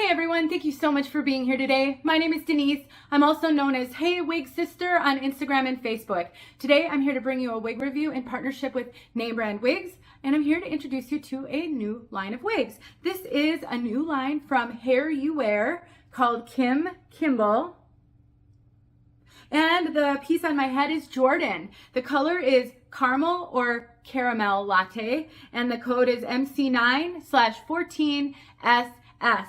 Hey everyone, thank you so much for being here today. My name is Denise. I'm also known as heywigsister on Instagram and Facebook. Today I'm here to bring you a wig review in partnership with name brand wigs, and I'm here to introduce you to a new line of wigs. This is a new line from HairuWear called Kim Kimble. And the piece on my head is Jordan. The color is caramel or caramel latte, and the code is MC9/14SS.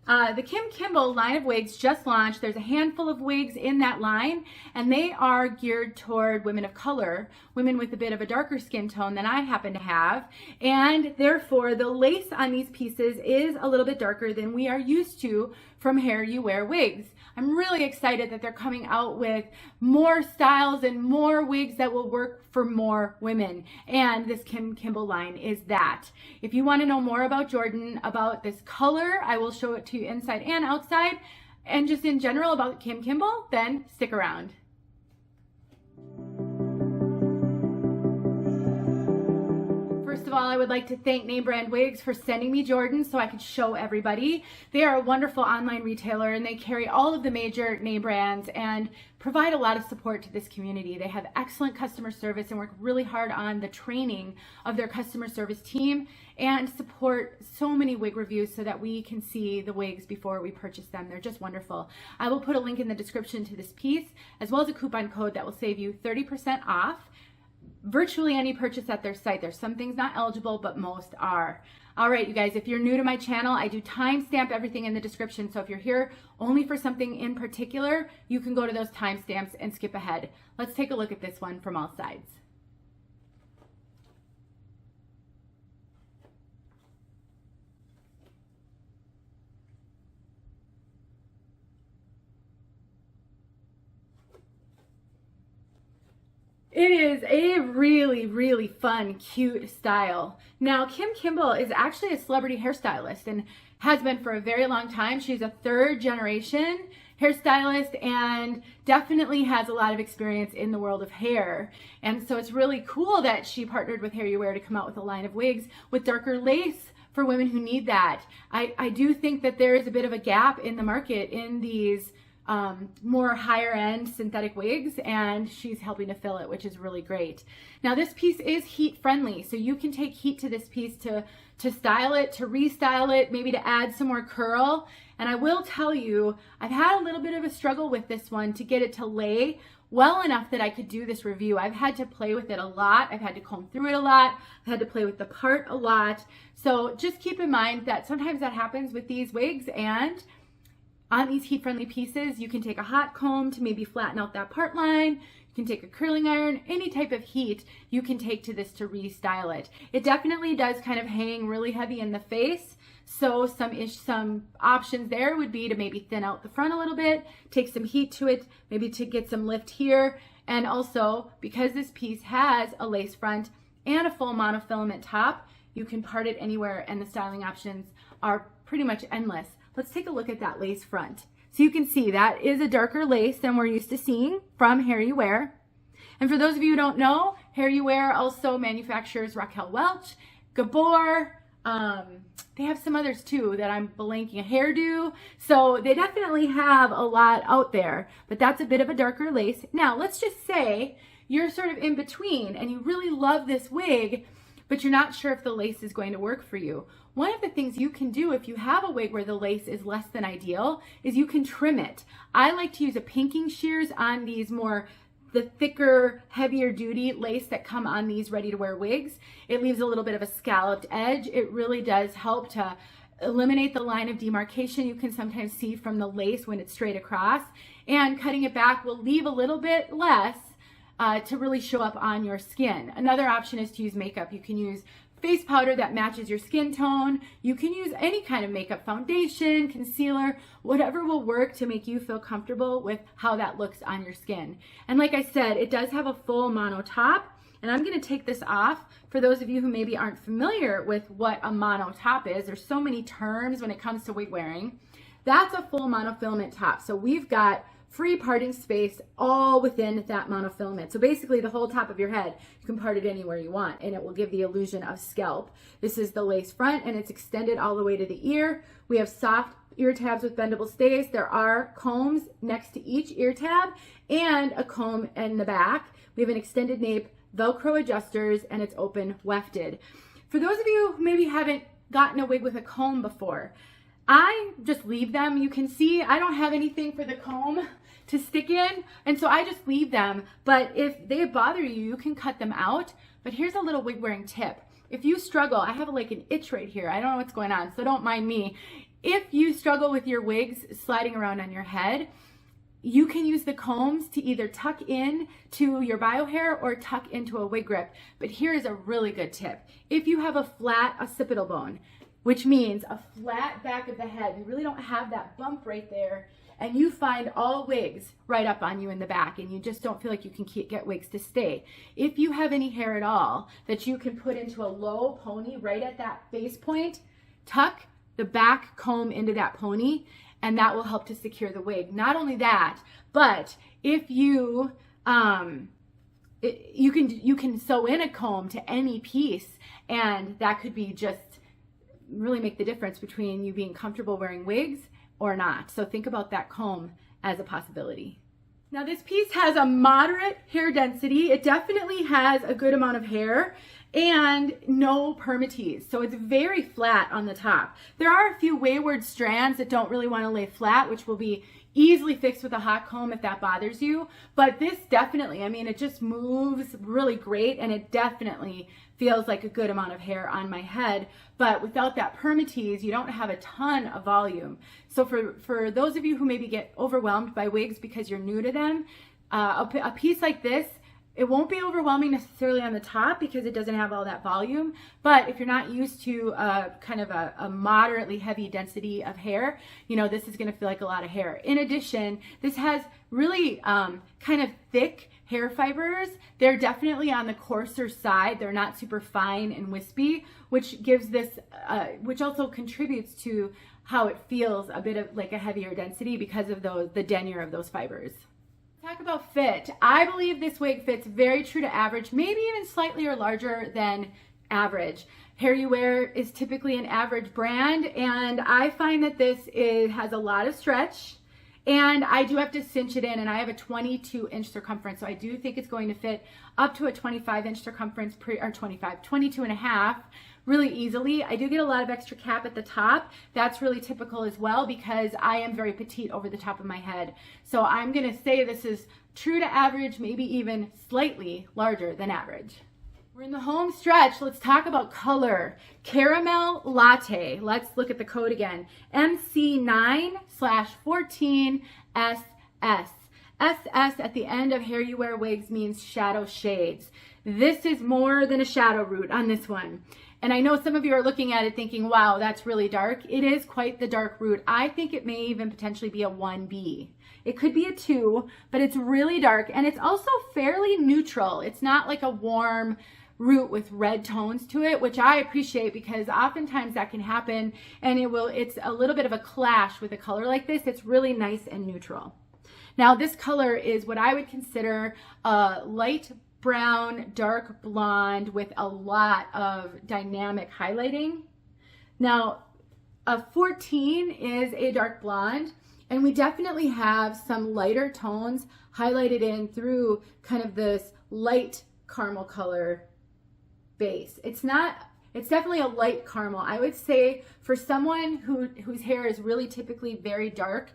The Kim Kimble line of wigs just launched. There's a handful of wigs in that line, and they are geared toward women of color, women with a bit of a darker skin tone than I happen to have, and therefore the lace on these pieces is a little bit darker than we are used to from HairuWear wigs. I'm really excited that they're coming out with more styles and more wigs that will work for more women. And this Kim Kimble line is that. If you want to know more about Jordan, about this color, I will show it to you inside and outside, and just in general about Kim Kimble, then stick around. First of all, I would like to thank Name Brand Wigs for sending me Jordan so I could show everybody. They are a wonderful online retailer, and they carry all of the major name brands and provide a lot of support to this community. They have excellent customer service and work really hard on the training of their customer service team and support so many wig reviews so that we can see the wigs before we purchase them. They're just wonderful. I will put a link in the description to this piece, as well as a coupon code that will save you 30% off virtually any purchase at their site. There's some things not eligible, but most are. All right, you guys, if you're new to my channel, I do timestamp everything in the description. So if you're here only for something in particular, you can go to those timestamps and skip ahead. Let's take a look at this one from all sides. It is a really, really fun, cute style. Now, Kim Kimble is actually a celebrity hairstylist and has been for a very long time. She's a third generation hairstylist and definitely has a lot of experience in the world of hair. And so it's really cool that she partnered with HairuWear to come out with a line of wigs with darker lace for women who need that. I do think that there is a bit of a gap in the market in these more higher end synthetic wigs, and she's helping to fill it, which is really great. Now this piece is heat friendly, so you can take heat to this piece to style it, to restyle it, maybe to add some more curl. And I will tell you, I've had a little bit of a struggle with this one to get it to lay well enough that I could do this review. I've had to play with it a lot. I've had to comb through it a lot. I've had to play with the part a lot. So just keep in mind that sometimes that happens with these wigs, and on these heat-friendly pieces, you can take a hot comb to maybe flatten out that part line. You can take a curling iron, any type of heat you can take to this to restyle it. It definitely does kind of hang really heavy in the face, so some options there would be to maybe thin out the front a little bit, take some heat to it, maybe to get some lift here. And also, because this piece has a lace front and a full monofilament top, you can part it anywhere, and the styling options are pretty much endless. Let's take a look at that lace front. So you can see that is a darker lace than we're used to seeing from HairuWear. And for those of you who don't know, HairuWear also manufactures Raquel Welch, Gabor, they have some others too that I'm blanking, a hairdo. So they definitely have a lot out there, but that's a bit of a darker lace. Now let's just say you're sort of in between and you really love this wig, but you're not sure if the lace is going to work for you. One of the things you can do if you have a wig where the lace is less than ideal is you can trim it. I like to use a pinking shears on these the thicker, heavier duty lace that come on these ready to wear wigs. It leaves a little bit of a scalloped edge. It really does help to eliminate the line of demarcation you can sometimes see from the lace when it's straight across. And cutting it back will leave a little bit less to really show up on your skin. Another option is to use makeup. You can use face powder that matches your skin tone. You can use any kind of makeup, foundation, concealer, whatever will work to make you feel comfortable with how that looks on your skin. And like I said, it does have a full mono top, and I'm going to take this off for those of you who maybe aren't familiar with what a mono top is. There's so many terms when it comes to wig wearing. That's a full monofilament top. So we've got free parting space all within that monofilament. So basically the whole top of your head, you can part it anywhere you want and it will give the illusion of scalp. This is the lace front and it's extended all the way to the ear. We have soft ear tabs with bendable stays. There are combs next to each ear tab and a comb in the back. We have an extended nape, Velcro adjusters, and it's open wefted. For those of you who maybe haven't gotten a wig with a comb before, I just leave them. You can see I don't have anything for the comb to stick in, and so I just leave them. But if they bother you, you can cut them out. But here's a little wig wearing tip. If you struggle, I have like an itch right here. I don't know what's going on, so don't mind me. If you struggle with your wigs sliding around on your head, you can use the combs to either tuck in to your bio hair or tuck into a wig grip. But here is a really good tip. If you have a flat occipital bone, which means a flat back of the head, you really don't have that bump right there, and you find all wigs right up on you in the back and you just don't feel like you can get wigs to stay. If you have any hair at all that you can put into a low pony right at that base point, tuck the back comb into that pony, and that will help to secure the wig. Not only that, but if you you can sew in a comb to any piece, and that could be just really make the difference between you being comfortable wearing wigs or not. So think about that comb as a possibility. Now this piece has a moderate hair density. It definitely has a good amount of hair and no permatease. So it's very flat on the top. There are a few wayward strands that don't really want to lay flat, which will be easily fixed with a hot comb if that bothers you. But this definitely, I mean, it just moves really great, and it definitely feels like a good amount of hair on my head. But without that permatease, you don't have a ton of volume. So for those of you who maybe get overwhelmed by wigs because you're new to them, a piece like this, it won't be overwhelming necessarily on the top because it doesn't have all that volume. But if you're not used to kind of a moderately heavy density of hair, you know, this is going to feel like a lot of hair. In addition, this has really kind of thick hair fibers. They're definitely on the coarser side. They're not super fine and wispy, which gives this, which also contributes to how it feels a bit of like a heavier density because of the denier of those fibers. Talk about fit. I believe this wig fits very true to average, maybe even slightly or larger than average. HairuWear is typically an average brand, and I find that this has a lot of stretch, and I do have to cinch it in, and I have a 22-inch circumference, so I do think it's going to fit up to a 25-inch circumference, or 22 and a half, really easily. I do get a lot of extra cap at the top. That's really typical as well because I am very petite over the top of my head. So I'm gonna say this is true to average, maybe even slightly larger than average. We're in the home stretch. Let's talk about color. Caramel Latte. Let's look at the code again. MC9/14SS. SS at the end of HairuWear wigs means shadow shades. This is more than a shadow root on this one. And I know some of you are looking at it thinking, wow, that's really dark. It is quite the dark root. I think it may even potentially be a 1B. It could be a 2, but it's really dark, and it's also fairly neutral. It's not like a warm root with red tones to it, which I appreciate because oftentimes that can happen, and it's a little bit of a clash with a color like this. It's really nice and neutral. Now this color is what I would consider a light brown, dark blonde with a lot of dynamic highlighting. Now, a 14 is a dark blonde, and we definitely have some lighter tones highlighted in through kind of this light caramel color base. It's definitely a light caramel. I would say for someone whose hair is really typically very dark,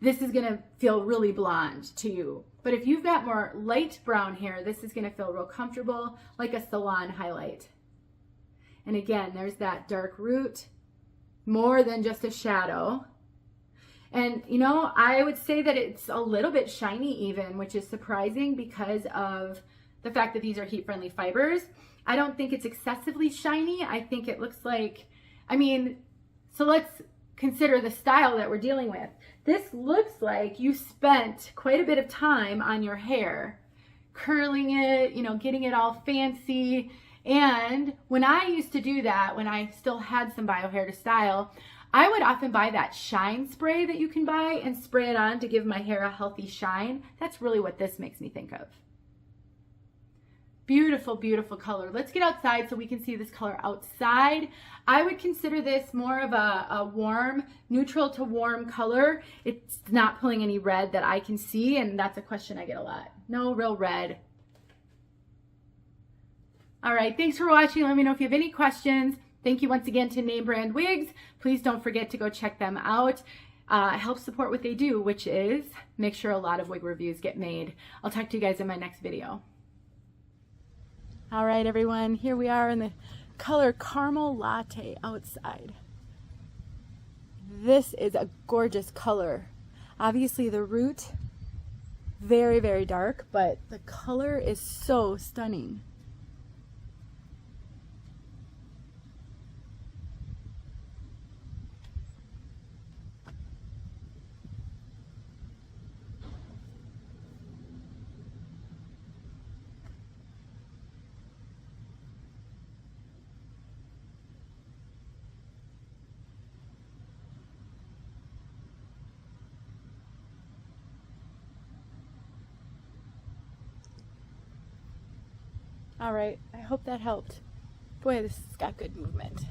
this is gonna feel really blonde to you. But if you've got more light brown hair, this is gonna feel real comfortable, like a salon highlight. And again, there's that dark root, more than just a shadow. And you know, I would say that it's a little bit shiny even, which is surprising because of the fact that these are heat-friendly fibers. I don't think it's excessively shiny. I think it looks like, so let's consider the style that we're dealing with. This looks like you spent quite a bit of time on your hair, curling it, you know, getting it all fancy. And when I used to do that, when I still had some bio hair to style, I would often buy that shine spray that you can buy and spray it on to give my hair a healthy shine. That's really what this makes me think of. Beautiful, beautiful color. Let's get outside so we can see this color outside. I would consider this more of a warm, neutral to warm color. It's not pulling any red that I can see, and that's a question I get a lot. No real red. All right, thanks for watching. Let me know if you have any questions. Thank you once again to Name Brand Wigs. Please don't forget to go check them out. Help support what they do, which is make sure a lot of wig reviews get made. I'll talk to you guys in my next video. All right, everyone, here we are in the color Caramel Latte outside. This is a gorgeous color. Obviously the root, very, very dark, but the color is so stunning. All right, I hope that helped. Boy, this has got good movement.